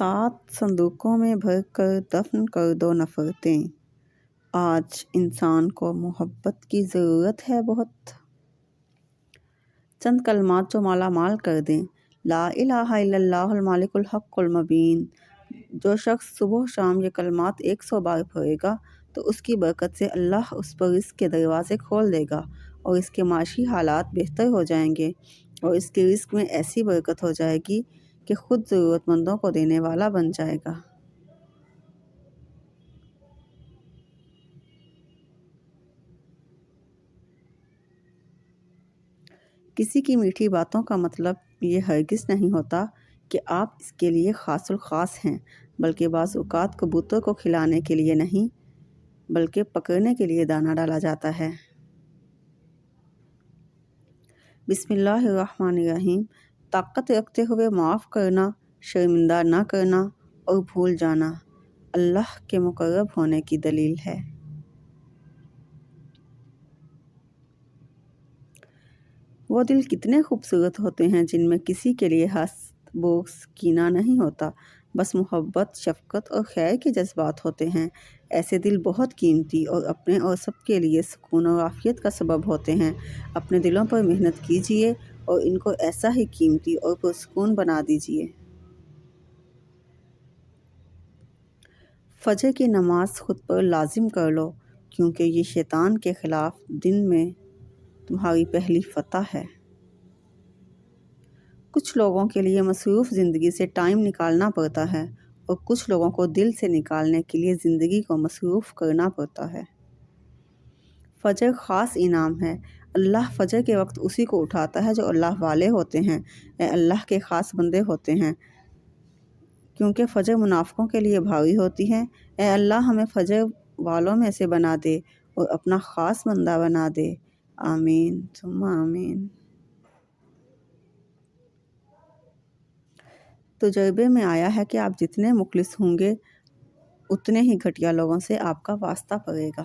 7 صندوقوں میں بھر کر دفن کر دو نفرتیں، آج انسان کو محبت کی ضرورت ہے بہت۔ چند کلمات جو مالا مال کر دیں۔ لا الہ الا اللہ الملک الحق المبین۔ جو شخص صبح و شام یہ کلمات 100 بار پڑھے گا تو اس کی برکت سے اللہ اس پر رزق کے دروازے کھول دے گا اور اس کے معاشی حالات بہتر ہو جائیں گے اور اس کے رزق میں ایسی برکت ہو جائے گی کہ خود ضرورت مندوں کو دینے والا بن جائے گا۔ کسی کی میٹھی باتوں کا مطلب یہ ہرگز نہیں ہوتا کہ آپ اس کے لیے خاص الخاص ہیں، بلکہ بعض اوقات کبوتر کو کھلانے کے لیے نہیں بلکہ پکڑنے کے لیے دانہ ڈالا جاتا ہے۔ بسم اللہ الرحمن الرحیم۔ طاقت رکھتے ہوئے معاف کرنا، شرمندہ نہ کرنا اور بھول جانا اللہ کے مقرب ہونے کی دلیل ہے۔ وہ دل کتنے خوبصورت ہوتے ہیں جن میں کسی کے لیے حسد، بغض، کینہ نہیں ہوتا، بس محبت، شفقت اور خیر کے جذبات ہوتے ہیں۔ ایسے دل بہت قیمتی اور اپنے اور سب کے لیے سکون اور عافیت کا سبب ہوتے ہیں۔ اپنے دلوں پر محنت کیجیے اور ان کو ایسا ہی قیمتی اور پرسکون بنا دیجیے۔ فجر کی نماز خود پر لازم کر لو، کیونکہ یہ شیطان کے خلاف دن میں تمہاری پہلی فتح ہے۔ کچھ لوگوں کے لیے مصروف زندگی سے ٹائم نکالنا پڑتا ہے اور کچھ لوگوں کو دل سے نکالنے کے لیے زندگی کو مصروف کرنا پڑتا ہے۔ فجر خاص انعام ہے۔ اللہ فجر کے وقت اسی کو اٹھاتا ہے جو اللہ والے ہوتے ہیں۔ اے اللہ کے خاص بندے ہوتے ہیں، کیونکہ فجر منافقوں کے لیے بھاری ہوتی ہے۔ اے اللہ ہمیں فجر والوں میں سے بنا دے اور اپنا خاص بندہ بنا دے۔ آمین ثم آمین۔ تجربے میں آیا ہے کہ آپ جتنے مخلص ہوں گے اتنے ہی گھٹیا لوگوں سے آپ کا واسطہ پڑے گا۔